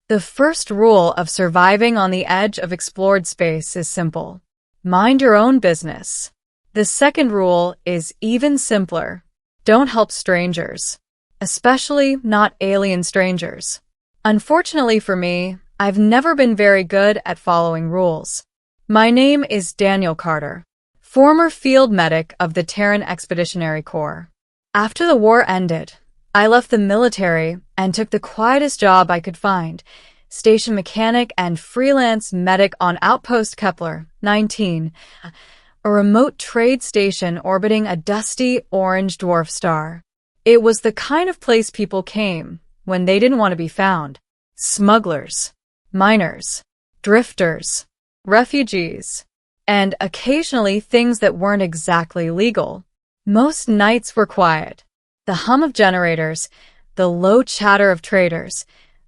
The first rule of surviving on the edge of explored space is simple. Mind your own business. The second rule is even simpler. Don't help strangers. Especially not alien strangers. Unfortunately for me, I've never been very good at following rules. My name is Daniel Carter, former field medic of the Terran Expeditionary Corps. After the war ended, I left the military and took the quietest job I could find, station mechanic and freelance medic on Outpost Kepler 19, a remote trade station orbiting a dusty orange dwarf star. It was the kind of place people came when they didn't want to be found. Smugglers, miners, drifters, refugees, and occasionally things that weren't exactly legal. Most nights were quiet. The hum of generators, the low chatter of traders,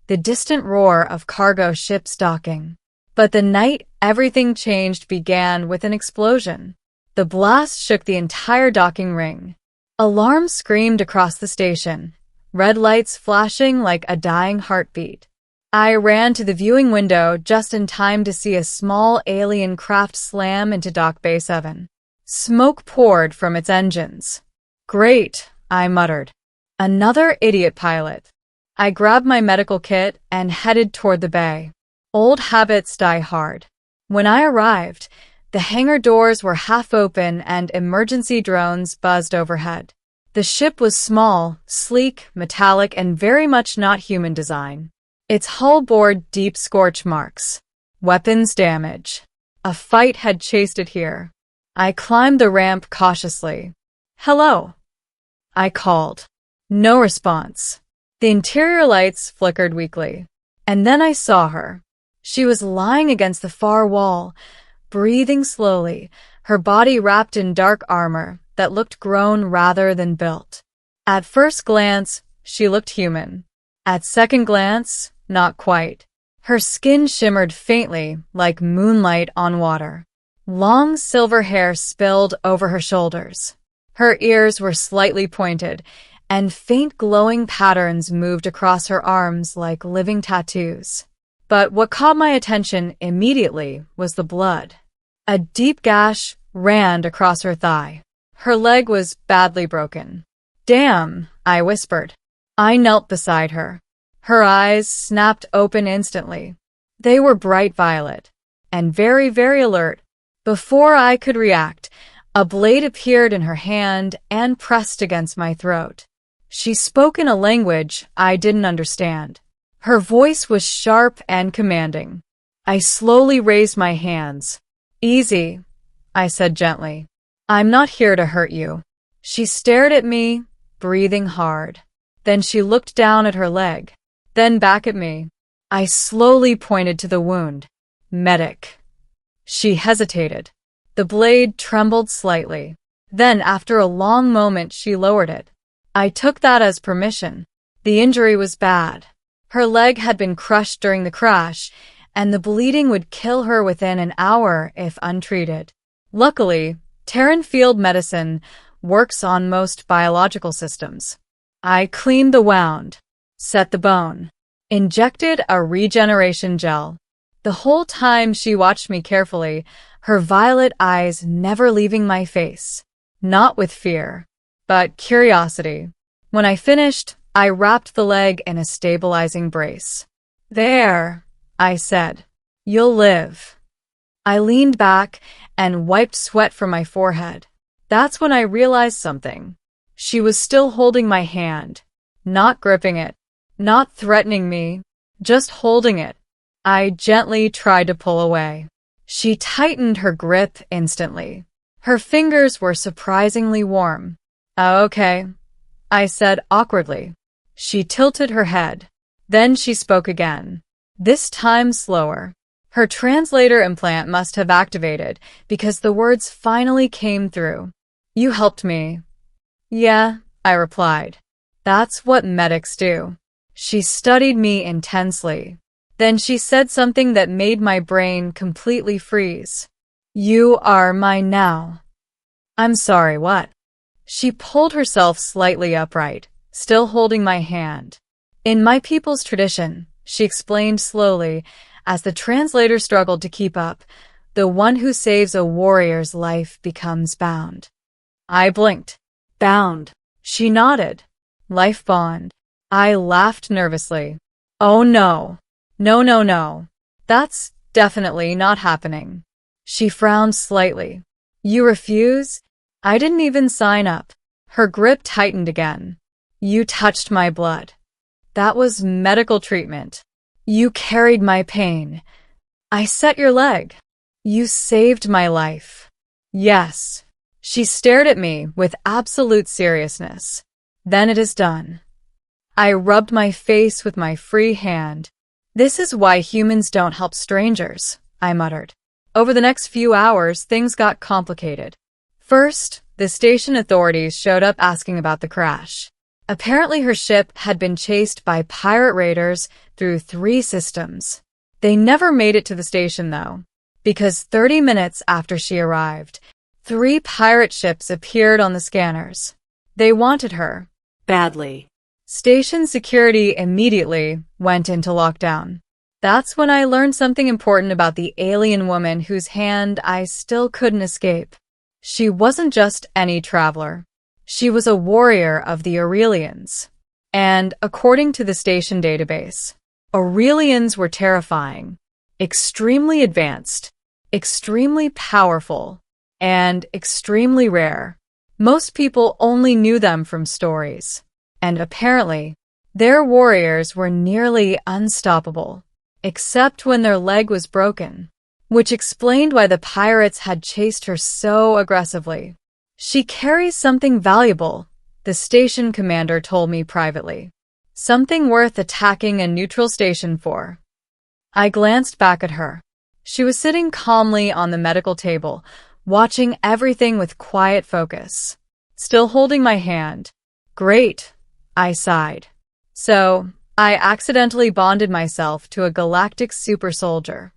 the distant roar of cargo ships docking. But the night everything changed began with an explosion. The blast shook the entire docking ring. Alarms screamed across the station, red lights flashing like a dying heartbeat. I ran to the viewing window just in time to see a small alien craft slam into Dock Bay 7. Smoke poured from its engines. Great, I muttered. Another idiot pilot. I grabbed my medical kit and headed toward the bay. Old habits die hard. When I arrived, the hangar doors were half open and emergency drones buzzed overhead. The ship was small, sleek, metallic, and very much not human design. Its hull bore deep scorch marks. Weapons damage. A fight had chased it here. I climbed the ramp cautiously. Hello, I called. No response. The interior lights flickered weakly. And then I saw her. She was lying against the far wall, breathing slowly, her body wrapped in dark armor that looked grown rather than built. At first glance, she looked human. At second glance, not quite. Her skin shimmered faintly like moonlight on water. Long silver hair spilled over her shoulders. Her ears were slightly pointed, and faint glowing patterns moved across her arms like living tattoos. But what caught my attention immediately was the blood. A deep gash ran across her thigh. Her leg was badly broken. Damn, I whispered. I knelt beside her. Her eyes snapped open instantly. They were bright violet and very, very alert. Before I could react, a blade appeared in her hand and pressed against my throat. She spoke in a language I didn't understand. Her voice was sharp and commanding. I slowly raised my hands. Easy, I said gently. I'm not here to hurt you. She stared at me, breathing hard. Then she looked down at her leg, then back at me. I slowly pointed to the wound. Medic. She hesitated. The blade trembled slightly. Then, after a long moment, she lowered it. I took that as permission. The injury was bad. Her leg had been crushed during the crash, and the bleeding would kill her within an hour if untreated. Luckily, Terran field medicine works on most biological systems. I cleaned the wound, set the bone, injected a regeneration gel. The whole time she watched me carefully, her violet eyes never leaving my face. Not with fear, but curiosity. When I finished, I wrapped the leg in a stabilizing brace. There, I said. You'll live. I leaned back and wiped sweat from my forehead. That's when I realized something. She was still holding my hand, not gripping it, not threatening me, just holding it. I gently tried to pull away. She tightened her grip instantly. Her fingers were surprisingly warm. Okay, I said awkwardly. She tilted her head. Then she spoke again, this time slower. Her translator implant must have activated because the words finally came through. You helped me. Yeah, I replied. That's what medics do. She studied me intensely. Then she said something that made my brain completely freeze. You are mine now. I'm sorry, what? She pulled herself slightly upright, still holding my hand. In my people's tradition, she explained slowly as the translator struggled to keep up. The one who saves a warrior's life becomes bound. I blinked. Bound. She nodded. Life bond. I laughed nervously. Oh no. No, no, no. That's definitely not happening. She frowned slightly. You refuse? I didn't even sign up. Her grip tightened again. You touched my blood. That was medical treatment. You carried my pain. I set your leg. You saved my life. Yes. She stared at me with absolute seriousness. Then it is done. I rubbed my face with my free hand. This is why humans don't help strangers, I muttered. Over the next few hours, things got complicated. First, the station authorities showed up asking about the crash. Apparently her ship had been chased by pirate raiders through 3 systems. They never made it to the station, though, because 30 minutes after she arrived, 3 pirate ships appeared on the scanners. They wanted her. Badly. Station security immediately went into lockdown. That's when I learned something important about the alien woman whose hand I still couldn't escape. She wasn't just any traveler. She was a warrior of the Aurelians. And according to the station database, Aurelians were terrifying, extremely advanced, extremely powerful, and extremely rare. Most people only knew them from stories. And apparently, their warriors were nearly unstoppable, except when their leg was broken, which explained why the pirates had chased her so aggressively. She carries something valuable, the station commander told me privately. Something worth attacking a neutral station for. I glanced back at her. She was sitting calmly on the medical table, watching everything with quiet focus, still holding my hand. Great, I sighed. So, I accidentally bonded myself to a galactic super soldier.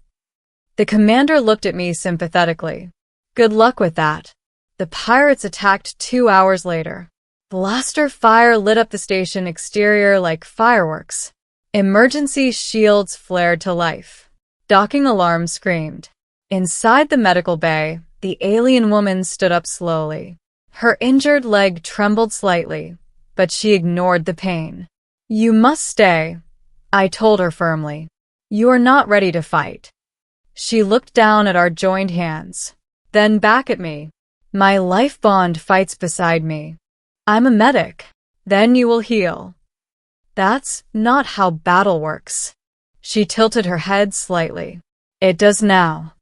The commander looked at me sympathetically. Good luck with that. The pirates attacked 2 hours later. Blaster fire lit up the station exterior like fireworks. Emergency shields flared to life. Docking alarms screamed. Inside the medical bay, the alien woman stood up slowly. Her injured leg trembled slightly, but she ignored the pain. You must stay, I told her firmly. You are not ready to fight. She looked down at our joined hands, then back at me. My life bond fights beside me. I'm a medic. Then you will heal. That's not how battle works. She tilted her head slightly. It does now.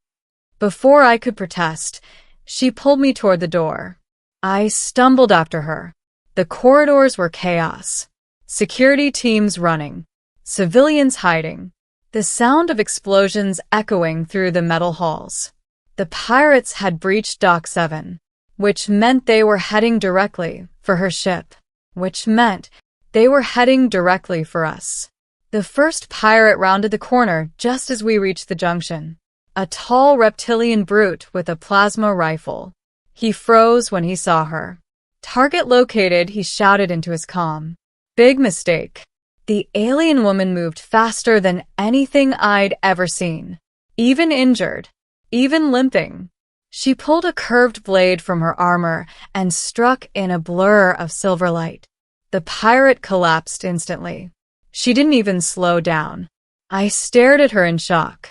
Before I could protest, she pulled me toward the door. I stumbled after her. The corridors were chaos. Security teams running. Civilians hiding. The sound of explosions echoing through the metal halls. The pirates had breached Dock 7, which meant they were heading directly for her ship, which meant they were heading directly for us. The first pirate rounded the corner just as we reached the junction. A tall reptilian brute with a plasma rifle. He froze when he saw her. Target located, he shouted into his comm. Big mistake. The alien woman moved faster than anything I'd ever seen. Even injured. Even limping. She pulled a curved blade from her armor and struck in a blur of silver light. The pirate collapsed instantly. She didn't even slow down. I stared at her in shock.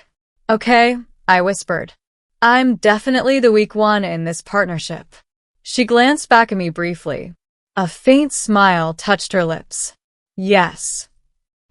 Okay, I whispered. I'm definitely the weak one in this partnership. She glanced back at me briefly. A faint smile touched her lips. Yes.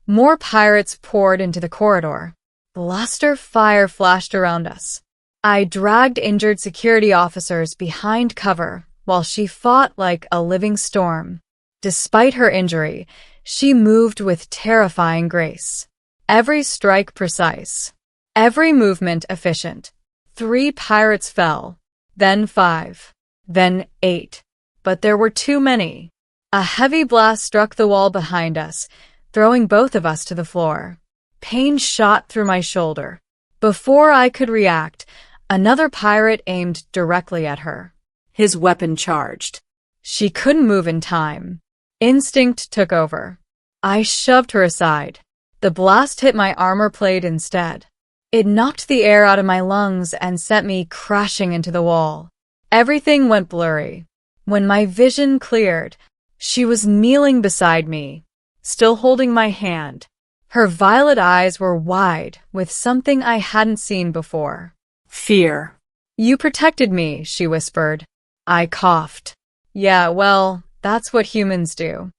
More pirates poured into the corridor. Blaster fire flashed around us. I dragged injured security officers behind cover while she fought like a living storm. Despite her injury, she moved with terrifying grace. Every strike precise. Every movement efficient. 3 pirates fell. Then 5. Then 8. But there were too many. A heavy blast struck the wall behind us, throwing both of us to the floor. Pain shot through my shoulder. Before I could react, another pirate aimed directly at her. His weapon charged. She couldn't move in time. Instinct took over. I shoved her aside. The blast hit my armor plate instead. It knocked the air out of my lungs and sent me crashing into the wall. Everything went blurry. When my vision cleared, she was kneeling beside me, still holding my hand. Her violet eyes were wide with something I hadn't seen before. Fear. You protected me, she whispered. I coughed. Yeah, well, that's what humans do.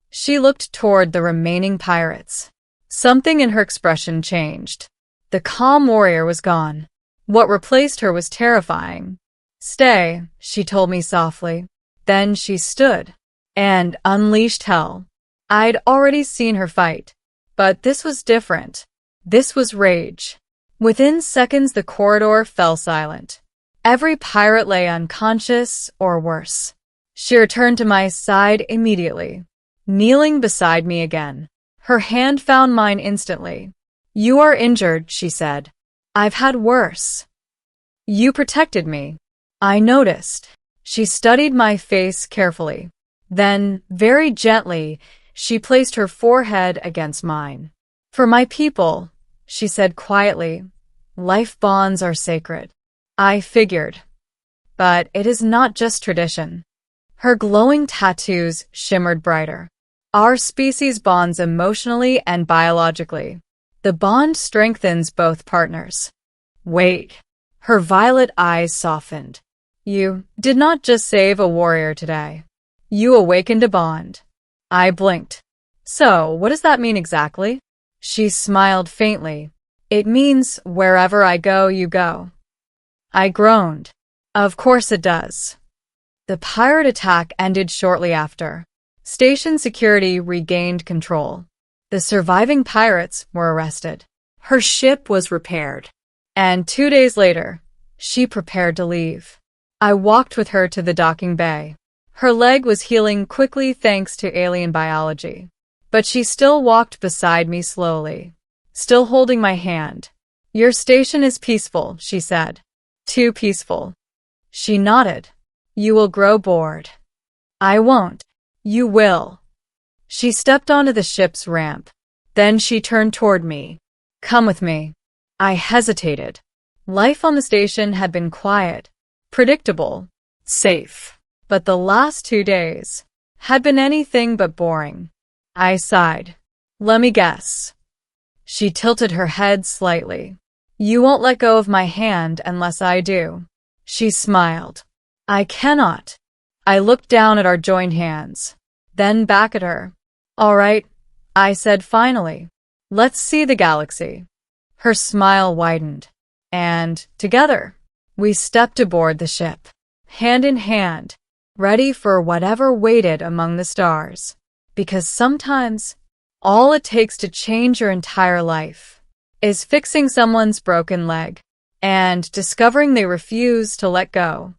She looked toward the remaining pirates. Something in her expression changed. The calm warrior was gone. What replaced her was terrifying. Stay, she told me softly. Then she stood and unleashed hell. I'd already seen her fight, but this was different. This was rage. Within seconds, the corridor fell silent. Every pirate lay unconscious or worse. She returned to my side immediately, kneeling beside me again. Her hand found mine instantly. You are injured, she said. I've had worse. You protected me. I noticed. She studied my face carefully. Then, very gently, she placed her forehead against mine. For my people, she said quietly, life bonds are sacred. I figured. But it is not just tradition. Her glowing tattoos shimmered brighter. Our species bonds emotionally and biologically. The bond strengthens both partners. Wait. Her violet eyes softened. You did not just save a warrior today. You awakened a bond. I blinked. So, what does that mean exactly? She smiled faintly. It means wherever I go, you go. I groaned. Of course it does. The pirate attack ended shortly after. Station security regained control. The surviving pirates were arrested. Her ship was repaired. And 2 days later, she prepared to leave. I walked with her to the docking bay. Her leg was healing quickly thanks to alien biology. But she still walked beside me slowly, still holding my hand. Your station is peaceful, she said. Too peaceful. She nodded. You will grow bored. I won't. You will. She stepped onto the ship's ramp. Then she turned toward me. Come with me. I hesitated. Life on the station had been quiet, predictable, safe. But the last 2 days had been anything but boring. I sighed. Let me guess. She tilted her head slightly. You won't let go of my hand unless I do. She smiled. I cannot. I looked down at our joined hands, then back at her. All right, I said finally. Let's see the galaxy. Her smile widened. And, together, we stepped aboard the ship, hand in hand, ready for whatever waited among the stars. Because sometimes, all it takes to change your entire life is fixing someone's broken leg and discovering they refuse to let go.